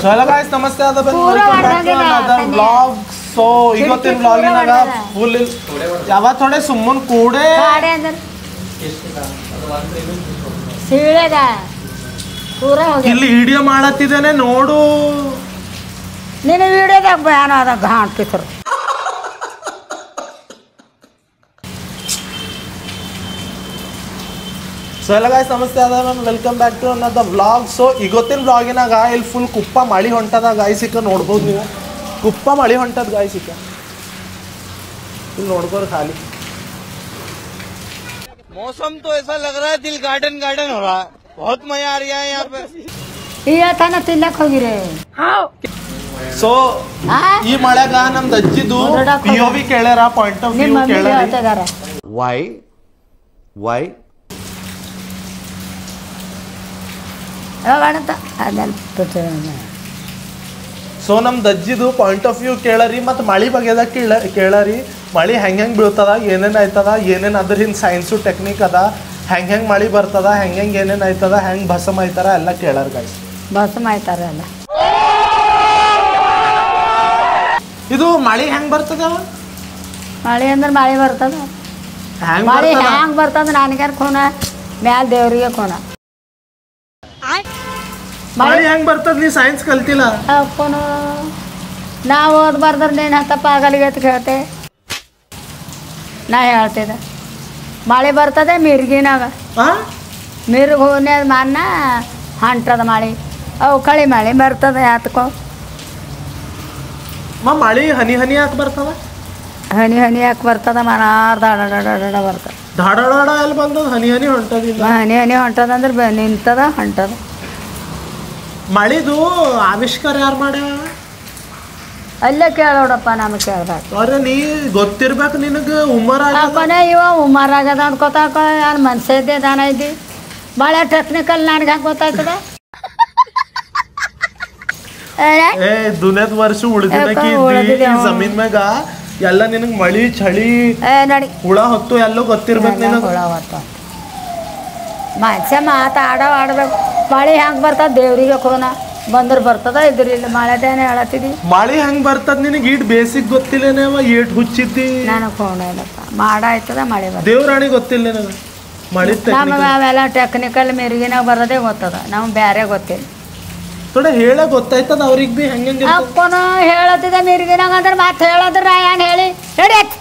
चलो गाइस नमस्ते आदा बन welcome back to another vlog so ಇವತ್ತಿನ ವ್ಲಾಗಿನಾಗ ಫುಲ್ ಯಾವ ಥೋಡೆ ಸುಮ್ಮನ್ ಕೂಡೆ ಕಾಡೆ ಅಂದ್ರೆ ಸೀಳೆಗ ಪೂರ ಹೋಗಿ ಇಲ್ಲಿ ವಿಡಿಯೋ ಮಾಡತ್ತಿದ್ದೇನೆ ನೋಡು ನಿನ್ನ ವಿಡಿಯೋದಾಗ ಬ್ಯಾನ್ ಆದ ಗಾಂಟ್ತಿದ್ರು ಸೊ ಎಲ್ಲ ಗಾಯ್ಸ್ ನಮಸ್ತೆ ಅದ ಮ್ಯಾಮ್ ವೆಲ್ಕಮ್ ಬ್ಯಾಕ್ ಟು ಅನ್ನದ ವ್ಲಾಗ್ ಸೊ ಇವತ್ತಿನ ವ್ಲಾಗಿನಾಗ ಇಲ್ಲಿ ಫುಲ್ ಕುಪ್ಪ ಮಳಿ ಹೊಂಟದ ಗಾಯ್ಸ್ ಇಕ್ಕ ನೋಡ್ಬೋದು ನೀವು ಕುಪ್ಪ ಮಳಿ ಹೊಂಟದ ಗಾಯ್ಸ್ ಇಕ್ಕ ಇಲ್ಲಿ ನೋಡ್ಬೋದು ಖಾಲಿ मौसम तो ऐसा लग रहा है दिल गार्डन गार्डन हो रहा है बहुत मजा आ रहा है यहाँ पे ಈಗ ತಾನ ತಿನ್ನಕ್ ಹೋಗಿರಿ ಸೊ ಈ ಮಳೆಗ ನಮ್ದು ಅಜ್ಜಿದು POV ಕೇಳ್ಯಾರ ಪಾಯಿಂಟ್ ಆಫ್ ವ್ಯೂ ಕೇಳ್ಯಾರ ವೈ ಸೊ ನಮ್ದು ಅಜ್ಜಿದು ಪಾಯಿಂಟ್ ಆಫ್ ವ್ಯೂ ಕೇಳರಿ ಮತ್ತು ಮಳಿ ಬಗ್ಗೆದಾಗ ಕೇಳರಿ ಮಳಿ ಹೆಂಗೆ ಬೀಳ್ತದ ಏನೇನು ಆಯ್ತದ ಏನೇನು ಅದ್ರ ಹಿಂದೆ ಸೈನ್ಸು ಟೆಕ್ನಿಕ್ ಅದ ಹೆಂಗೆ ಮಳಿ ಬರ್ತದ ಹೆಂಗೆ ಏನೇನು ಆಯ್ತದ ಹೆಂಗೆ ಭಸಮ ಆಯ್ತಾರ ಎಲ್ಲ ಕೇಳಾರ ಗಾಯ್ಸ್ ಭಸಮ ಆಯ್ತಾರ ಎಲ್ಲ ಇದು ಮಳಿ ಹೆಂಗೆ ಬರ್ತದ ಮಳೆ ಅಂದ್ರೆ ಮಳೆ ಬರ್ತದ ಹೆಂಗೆ ಮಳೆ ಹ್ಯಾಂಗ ಬರ್ತದ ನನಗ್ಯಾರ ಖೋನ ಮ್ಯಾಲ ದೇವ್ರಿಗೆ ಖೋನ ಮಳಿ ಹೆಂಗೆ ಬರ್ತದ ನೀ ಸೈನ್ಸ್ ಕಲ್ತಿಲ್ಲ ಅಪ್ಪನು ನಾವು ಓದ್ಬಾರ್ದ್ರೆ ನೀನು ಹತ್ತಪ್ಪ ಆಗಲಿಗೆ ಅಂತ ಕೇಳ್ತೆ ನಾ ಹೇಳ್ತಿದ್ದೆ ಮಳೆ ಬರ್ತದೆ ಮಿರ್ಗಿನಾಗ ಮಿರ್ಗ ಹೋನೆ ಮಾನ್ನ ಹೊಂಟದ ಮಳೆ ಅವು ಕಳಿ ಮಳೆ ಬರ್ತದೆ ಹತ್ಕೊ ಮಳಿ ಹನಿ ಹನಿ ಯಾಕೆ ಬರ್ತದ ಹನಿ ಹನಿ ಯಾಕೆ ಬರ್ತದ ಮನಾರ್ ದಾಡ ಬರ್ತದೆ ಧಾಡಾಡ ಎಲ್ಲಿ ಬಂದದ ಹನಿ ಹನಿ ಹೊಂಟದಿಲ್ಲ ಹನಿ ಹನಿ ಹೊಂಟದ ಅಂದ್ರೆ ನಿಂತದ ಹೊಂಟದ ಮಳಿದು ಆವಿಷ್ಕಾರ ಯಾರು ಮಾಡ್ಯಾವ ಅಲ್ಲೇ ಕೇಳೋಡಪ್ಪ ನಮಗೆ ಕೇಳ್ಬೇಕು ಅರೆ ನೀ ಗೊತ್ತಿರ್ಬೇಕು ನಿನಗೆ ಉಮರ್ ಹಾಕೋನೆ ಇವ ಉಮಾರ್ ಆಗ್ಯದ ಅನ್ಕೋತಾಕ ಯಾರು ಮನ್ಸೆ ಇದ್ದೆ ದಾನ ಇದ್ದಿ ಭಾಳ ಟೆಕ್ನಿಕಲ್ ನನಗೆ ಹಂಗೆ ಗೊತ್ತಾಯ್ತದ ಏ ದುನಿಯದ ವರ್ಷ ಉಳಿದಿನಕಿ ಜಮೀನ್ ಮ್ಯಾಗ ಎಲ್ಲ ನಿನಗೆ ಮಳಿ ಚಳಿ ನಡಿ ಹುಳ ಹೊತ್ತು ಎಲ್ಲ ಗೊತ್ತಿರ್ಬೇಕು ನಿನಗೆ ಹುಳ ಹೊತ್ತು ಮನುಷ್ಯ ಆಡ್ಬೇಕು ಮಳೆ ಹೆಂಗೆ ಬರ್ತದ ದೇವ್ರಿಗೆ ಕೋನ ಬಂದ್ರೆ ಬರ್ತದ ಇದ್ರಿಲ್ಲ ಮಳೆದೇನೆ ಹೇಳತ್ತಿದಿ ಮಳಿ ಹೆಂಗ್ ಬರ್ತದ ನಿನಗೆ ಈಟ್ ಬೇಸಿಕ್ ಗೊತ್ತಿಲ್ಲೇನೇವ ಏಟ್ ಹುಚ್ಚಿದ್ದಿ ನನಗೆ ಕೋಣ ಇಲ್ಲಪ್ಪ ಮಾಡ ಆಯ್ತದ ಮಳೆ ಬರ್ತದ ದೇವ್ರಾಣಿ ಗೊತ್ತಿಲ್ಲ ನಿನಗೆ ಮಳಿ ನಮಗೆ ಅವೆಲ್ಲ ಟೆಕ್ನಿಕಲ್ ಮೆರುಗಿನಾಗ ಬರೋದೇ ಗೊತ್ತದ ನಮ್ಗೆ ಬೇರೆ ಗೊತ್ತಿಲ್ಲ ಥೋಡೆ ಹೇಳ ಗೊತ್ತಾಯ್ತದ ಅವ್ರಿಗೆ ಬಿ ಹೆಂಗೆ ಅಪ್ಪನ ಹೇಳತ್ತಿದ ಮಿರ್ಗಿನಾಗ ಅಂದ್ರೆ ಮತ್ತೆ ಹೇಳದ್ರ ಏನ್ ಹೇಳಿ ರೆಡಿ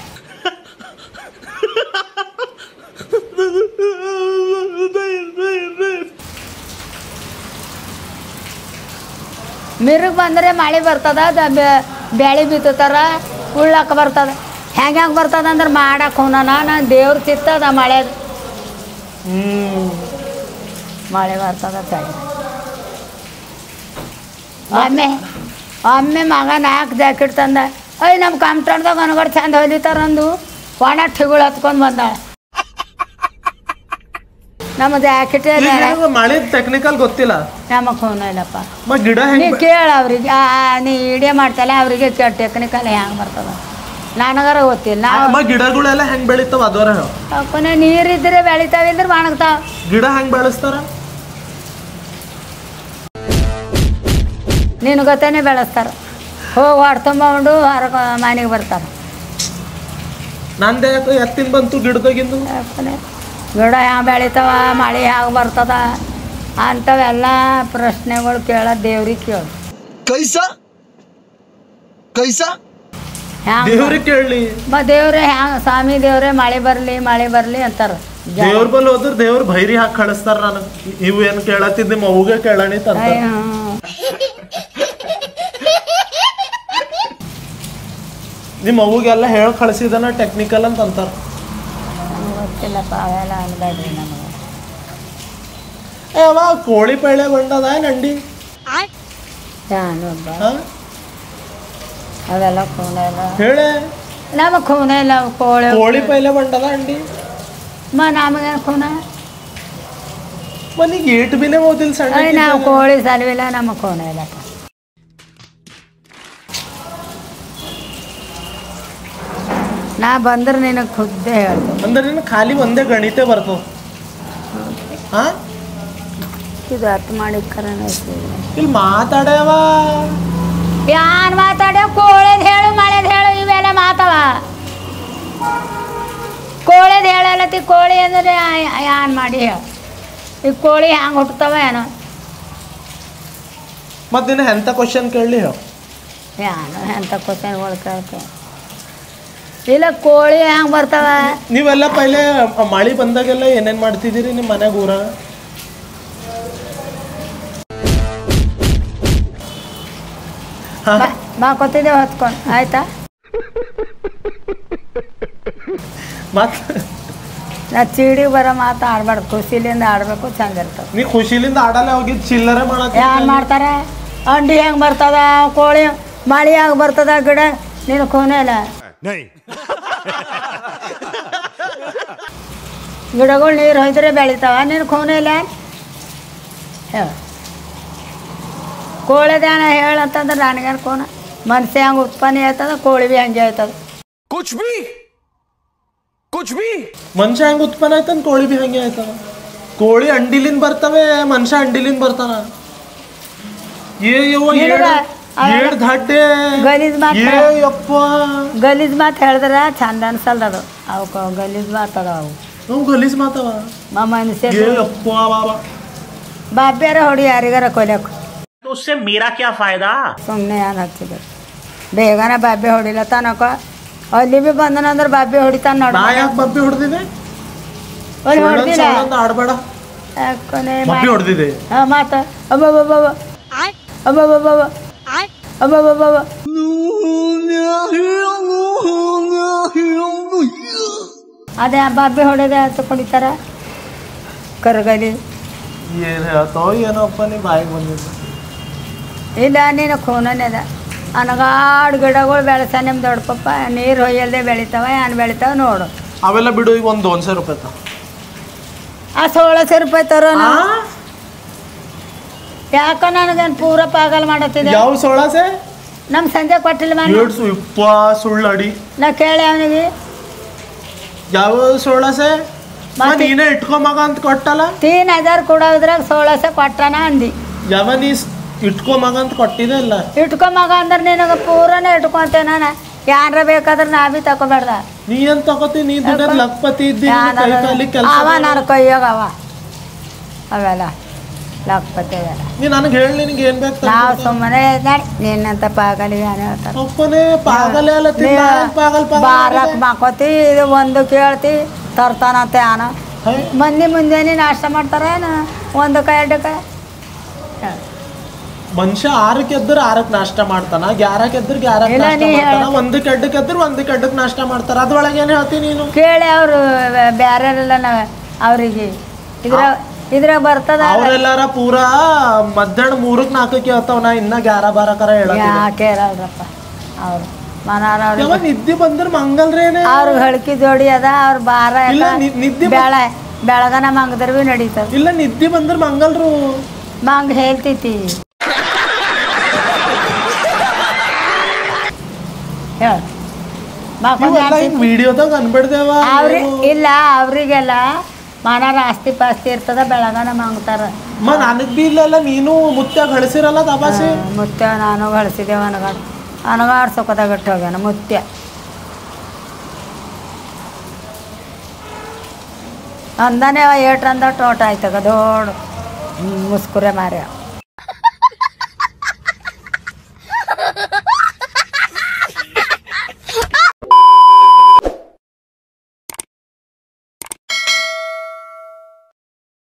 ಮಿರ್ಗ್ ಬಂದರೆ ಮಳೆ ಬರ್ತದ ಬೆಳೆ ಬಿತ್ತತಾರ ಉಳ್ಳಕ್ಕೆ ಬರ್ತದ ಹೆಂಗೆ ಬರ್ತದ ಅಂದ್ರೆ ಮಾಡಕ್ಕೆ ಹೋನ ನಾನು ದೇವ್ರ ಚಿತ್ತದ ಮಳೆ ಮಳೆ ಬರ್ತದ ತಡಿ ಒಮ್ಮೆ ಮಗ 4 ಜಾಕೆಟ್ ತಂದ ಅಯ್ಯ ನಮ್ಮ ಕಂಪ್ಯೂಟರ್ದಾಗ ಅನ್ಗಡೆ ಚಂದ ಹೊಲಿತಾರಂದು ಒಣ ಠಿಗುಳು ಹತ್ಕೊಂಡು ಬಂದಾಳ ನಮ್ಮ ಜಾಕೆಟ್ ಮಳೆ ಟೆಕ್ನಿಕಲ್ ಗೊತ್ತಿಲ್ಲ ನಮಗೆ ಫೋನ್ ಇಲ್ಲಪ್ಪ ಗಿಡ ನೀ ಕೇಳ ಅವ್ರಿಗೆ ನೀ ಇಡೇ ಮಾಡ್ತಲ್ಲ ಅವರಿಗೆ ಕೇಳ ಟೆಕ್ನಿಕಲ್ ಹೆಂಗೆ ಬರ್ತದ ನನಗಾರ ಗೊತ್ತಿಲ್ಲ ಗಿಡಗಳೆಲ್ಲ ಹೆಂಗ್ ಬೆಳಿತಾವ ಅದರ ಅಪ್ಪನ ನೀರಿದ್ರೆ ಬೆಳಿತಾವಿಂದ್ರೆ ಒಣಗ್ತಾವ ಗಿಡ ಹೆಂಗ್ ಬೆಳೆಸ್ತಾರ ನಿನ್ನ ಗೊತ್ತೇನೆ ಬೆಳೆಸ್ತಾರ ಹೋಗಿ ಹೊಡ್ತೊಂಬಂಡು ಹೊರಗೆ ಮನೆಗೆ ಬರ್ತಾರೆ ನಂದೇ ಎತ್ತಿನ ಬಂತು ಗಿಡದಾಗಿಂದು ಗಿಡ ಹ್ಯಾಂಗ ಬೆಳಿತಾವ ಮಳೆ ಹ್ಯಾಂಗ ಬರ್ತದ ಅಂಥವೆಲ್ಲ ಪ್ರಶ್ನೆಗಳು ಕೇಳೋದು ದೇವ್ರಿಗೆ ಕೇಳು ದೇವ್ರಿಗೆ ಕೇಳಲಿ ದೇವ್ರೆ ಹ್ಯಾಂಗ ಸ್ವಾಮಿ ದೇವ್ರೆ ಮಳೆ ಬರಲಿ ಅಂತಾರ ದೇವ್ರ ಬಲ್ ಹೋದ್ರ ದೇವ್ರ ಭೈರಿ ಹಾಕಿ ಕಳಿಸ್ತಾರ ನಾನು ಇವು ಏನ್ ಕೇಳತ್ತಿದ್ ನಿಮ್ಮ ಅವ್ಗೆ ಕೇಳಣಿ ನಿಮ್ಮ ಅವ್ಗೆಲ್ಲ ಹೇಳಿ ಕಳಿಸಿದನ ಟೆಕ್ನಿಕಲ್ ಅಂತ ಅಂತಾರ ಗೊತ್ತಿಲ್ಲಪ್ಪ ಅವೆಲ್ಲ ಅನ್ಬೇಡ್ರಿ ನಮಗೆ ಅವ ಕೋಳಿ ಪೈಳೆ ಬಂಡದ ನಂಡಿ ಅವೆಲ್ಲ ಖೂನ ಇಲ್ಲ ಹೇಳೆ ನಮಗೆ ಖೂನ ಇಲ್ಲ ಕೋಳಿ ಪೈಲೆ ಬಂಡದ ಅಂಡಿ ನಮಗೆ ಖೂನ ಮನಿಗೆ ಏಟು ಬಿನೇ ಓದಿಲ್ಲ ಸಣ್ಣ ನಾವು ಕೋಳಿ ಸಲವಿಲ್ಲ ನಮಗೆ ಖೂನ ಇಲ್ಲಪ್ಪ ನಾ ಬಂದ್ರೆ ನಿನಗೆ ಖುದ್ದೇ ಹೇಳ್ತೀನಿ ಅಂದ್ರೆ ನಿನಗೆ ಖಾಲಿ ಒಂದೇ ಗಣಿತ ಬರ್ತದ ಇದು ಅರ್ಥ ಮಾಡಿ ಕರಣ ಇಲ್ಲಿ ಮಾತಾಡ್ಯಾವ ಯಾನ್ ಮಾತಾಡ್ಯ ಕೋಳೆದ್ ಹೇಳು ಮಳೆದ್ ಹೇಳು ಇವೆಲ್ಲ ಮಾತವ ಕೋಳೆದ್ ಹೇಳಲತ್ತಿ ಕೋಳಿ ಅಂದ್ರೆ ಯಾನ್ ಮಾಡಿ ಹೇಳು ಈ ಕೋಳಿ ಹ್ಯಾಂಗೆ ಹುಟ್ಟುತ್ತವ ಏನೋ ಮತ್ತೆ ನಿನ್ನ ಎಂಥ ಕ್ವಶನ್ ಕೇಳಲಿ ಹೇಳು ಯಾನು ಎಂಥ ಕ್ವಶನ್ಗಳು ಕೇಳ್ತೆ ಇಲ್ಲ ಕೋಳಿ ಹ್ಯಾಂಗೆ ಬರ್ತಾವ ನೀವೆಲ್ಲ ಪೈಲೆ ಮಳೆ ಬಂದಾಗೆಲ್ಲ ಏನೇನು ಮಾಡ್ತಿದ್ದೀರಿ ನಿಮ್ಮ ಮನೆಗೆ ಊರ ಮಾಕೋತಿದ್ದೇವೆ ಹೊತ್ಕೊಂಡು ಆಯ್ತಾ ಮತ್ತೆ ನಾ ಚೀಡಿಗೆ ಬರೋ ಮಾತು ಆಡ್ಬಾರ್ದು ಖುಷಿಲಿಂದ ಆಡಬೇಕು ಚಂದ ಇರ್ತವೆ ನೀ ಖುಷಿಲಿಂದ ಆಡಲ್ಲ ಹೋಗಿದ್ದು ಚಿಲ್ಲರೆ ಮಾಡಕ್ಕೆ ಯಾರು ಮಾಡ್ತಾರೆ ಅಂಡಿ ಹೆಂಗೆ ಬರ್ತದ ಕೋಳಿ ಮಳೆ ಹೆಂಗೆ ಬರ್ತದ ಗಿಡ ನೀನು ಖೂನೇ ಇಲ್ಲ ಗಿಡಗಳು ನೀರು ಹೊಯ್ದ್ರೆ ಬೆಳಿತಾವ ನೀನು ಖೂನೇ ಇಲ್ಲ ಹೇಳು ಕೋಳಿದಾನ ಹೇಳಂತಂದ್ರೆ ನನಗೇನು ಕೋನ ಮನುಷ್ಯ ಹೆಂಗೆ ಉತ್ಪನ್ನ ಆಯ್ತದ ಕೋಳಿ ಭೀ ಹಂಗೆ ಆಯ್ತದ ಮನುಷ್ಯ ಹೆಂಗೆ ಉತ್ಪನ್ನ ಆಯ್ತಂದ್ ಕೋಳಿ ಬಿ ಹಂಗೆ ಆಯ್ತದ ಕೋಳಿ ಅಂಡಿಲಿಂದ ಬರ್ತವೆ ಮನುಷ್ಯ ಅಂಡಿಲಿಂದ ಬರ್ತಾನ ಏಳು ಧಾಟೆ ಗಲೀಜ್ ಮಾತು ಯಪ್ಪ ಗಲೀಜ್ ಮಾತು ಹೇಳಿದ್ರೆ ಚಂದ ಅನ್ಸಲ್ದ ಅದು ಅವಕ್ಕೆ ಗಲೀಜ್ ಮಾತದ ಅವು ನಾವು ಗಲೀಜ್ ಮಾತವ ಮನುಷ್ಯ ಯಪ್ಪ ಬಾಬಾ ಬಾಬ್ಯಾರ ಹೊಡಿ ಯಾರಿಗಾರ ಕೊಲ್ಯಕ್ಕೆ तो उससे मेरा क्या फायदा ಸುಮ್ಮನೆ ಏನು ಹಚ್ಚಿದೆ ಬೇಗನೆ ಬಾಬೆ ಹೊಡಿಲತ್ತಾನಕ ಅಲ್ಲಿ ಭೀ ಬಂದನಂದ್ರೆ ಬಾಬೆ ಹೊಡಿತಾನ ನೋಡ ನಾ ಯಾಕೆ ಬಬ್ಬಿ ಹೊಡೆದಿದೆ ಅಲ್ಲಿ ಹೊಡೆದಿಲ್ಲ ಆಡ್ಬೇಡ ಯಾಕನೆ ಬಬ್ಬಿ ಹೊಡೆದಿದೆ ಹಾಂ ಮಾತ ಅಬ್ಬಬ್ಬಬ್ಬ ಅಬ್ಬಬ್ಬಬ್ಬ ಅಬ್ಬಬ್ಬಬ್ಬ ಅದೇ ಬಾಬೆ ಹೊಡೆದ ತಕೊಂಡಿತಾರ ಕರಗಲಿ ಏನು ಹೇಳ್ತಾವ ಏನಪ್ಪ ನೀ ಬಾಯಿಗೆ ಬಂದಿದ್ದ ಇಲ್ಲ ನೀನು ಖೂನನೇ ಅದ ಅನಗಾಡು ಗಿಡಗಳು ಬೆಳೆಸ ನಿಮ್ಮ ದೊಡ್ಡ ಪಪ್ಪ ನೀರು ಹೊಯ್ಯಲ್ದೆ ಬೆಳಿತಾವ ಏನು ಬೆಳಿತಾವ ನೋಡು ಅವೆಲ್ಲ ಬಿಡು ಈಗ ಒಂದು 200 ರೂಪಾಯಿ ಆ 1600 ರೂಪಾಯಿ ತರೋ ಯಾಕ ನನಗೇನು ಪೂರ ಪಾಗಲ್ ಮಾಡತ್ತಿದೆ ಯಾವ ಸೋಳಾಸೆ ನಮ್ಮ ಸಂಜೆ ಕೊಟ್ಟಿಲ್ಲ ಮನೆ ಏಡ್ಸು ಇಪ್ಪ ಸುಳ್ಳಡಿ ನಾ ಕೇಳಿ ಅವನಿಗೆ ಯಾವ ಸೋಳಾಸೆ ನೀನೇ ಇಟ್ಕೊಂಬಗ ಅಂತ ಕೊಟ್ಟಲ್ಲ 3000 ಕೊಡೋದ್ರಾಗ 1600 ಕೊಟ್ಟಾನ ಅಂದಿ ಯಾವ ನೀ ಇಟ್ಕೊಂಬಗ ಅಂತ ಕೊಟ್ಟಿದೆ ಇಲ್ಲ ಇಟ್ಕೊ ಮಗ ಅಂದ್ರೆ ನಿನಗೆ ಪೂರನೇ ಇಟ್ಕೊಂತೆ ನಾನು ಯಾರ ಬೇಕಾದ್ರೆ ನಾ ಭೀ ತಗೋಬೇಡ್ದ ನೀ ಏನ್ ತಗೋತಿ ನೀ ದುಡ್ಡದ್ ಲಕ್ಪತಿ ಇದ್ದಿ ಕೈ ಕಾಲಿ ಕೆಲಸ ಅವ ನನ್ನ ಕೈಯಾಗ ಅವ ಅವೆಲ್ಲ ಲಕ್ಪತಿ ಅವೆಲ್ಲ ನೀ ನನಗೆ ಹೇಳಿ ನಿನಗೆ ಏನ್ ಬೇಕು ನಾವು ಸುಮ್ಮನೆ ನಡಿ ನಿನ್ನಂತ ಪಾಗಲಿಗೆ ಏನು ಹೇಳ್ತಾರೆ ಒಪ್ಪನೆ ಪಾಗಲೇ ಅಲ್ಲ ಪಾಗಲ್ ಬಾರಕ್ ಮಾಕೋತಿ ಇದು ಒಂದು ಕೇಳ್ತಿ ತರ್ತಾನಂತೆ ಆನ ಮಂದಿ ಮುಂಜಾನೆ ನಾಷ್ಟ ಮಾಡ್ತಾರೇನು 1-2 ಮನುಷ್ಯ 6ಕ್ಕೆ ಎದ್ದರೆ 6ಕ್ಕೆ ನಾಷ್ಟ ಮಾಡ್ತಾನ 11ಕ್ಕೆ ಎದ್ದರೆ 11ಕ್ಕೆ ಇಲ್ಲ, ನಾಷ್ಟ ನೀ ಮಾಡ್ತಾನ 1ಕ್ಕೆ 2ಕ್ಕೆ ಎದ್ದರೆ 1ಕ್ಕೆ 2ಕ್ಕೆ ನಾಷ್ಟ ಮಾಡ್ತಾರ ಅದ್ರೊಳಗೆ ಏನು ಹೇಳ್ತೀನಿ ನೀನು ಕೇಳಿ ಅವರು ಬ್ಯಾರೆಲ್ಲ ಅವರಿಗೆ ಇದ್ರಾಗ ಬರ್ತದ ಅವರೆಲ್ಲಾರ ಪೂರಾ ಮಧ್ಯಾಹ್ನ 3-4ಕ್ಕೆ ಹೇಳ್ತಾವ ನಾ ಇನ್ನ 11-12 ಹೇಳ ಯಾಕೆ ಇರಲ್ರಪ್ಪ ಅವ್ರು ಮನಾರ ಯಾವ ನಿದ್ದೆ ಬಂದ್ರೆ ಮಂಗಲ್ರೇನೆ ಅವ್ರಿಗೆ ಹಳ್ಕಿ ಜೋಡಿ ಅದ ಅವ್ರ ಬಾರ ಇಲ್ಲ ನಿದ್ದೆ ಬೆಳಗನ ಮಂಗದ್ರ ಭೀ ನಡೀತದ ಇಲ್ಲ ನಿದ್ದೆ ಬಂದ್ರೆ ಮಂಗಲ್ರು ಮಂಗ ಹೇಳ್ತೈತಿ ವಿಡಿಯೋದಾಗ ಅನ್ಬಿಡ್ದೇವ ಇಲ್ಲ ಅವ್ರಿಗೆಲ್ಲ ಮನಾರ ಆಸ್ತಿ ಪಾಸ್ತಿ ಇರ್ತದ ಬೆಳಗನ ಮಂಗ್ತಾರ ನನಗ್ ಬಿ ಇಲ್ಲಲ್ಲ ನೀನು ಮುತ್ಯಾಗ ಹಳಸಿರಲ್ಲ ದಬಾಸಿ ಮುತ್ಯ ನಾನು ಗಳಿಸಿದ್ದೇವೆ ಅನಗಾಡ್ ಸೊಕ್ಕದಾಗ ಇಟ್ಟು ಹೋಗ್ಯಾನ ಮುತ್ಯ ಅಂದಾನೆ ಏಟ್ರಂದ ಟೋಟ ಆಯ್ತಗ ದೊಡ್ಡ ಮುಸ್ಕುರೆ ಮಾರ್ಯ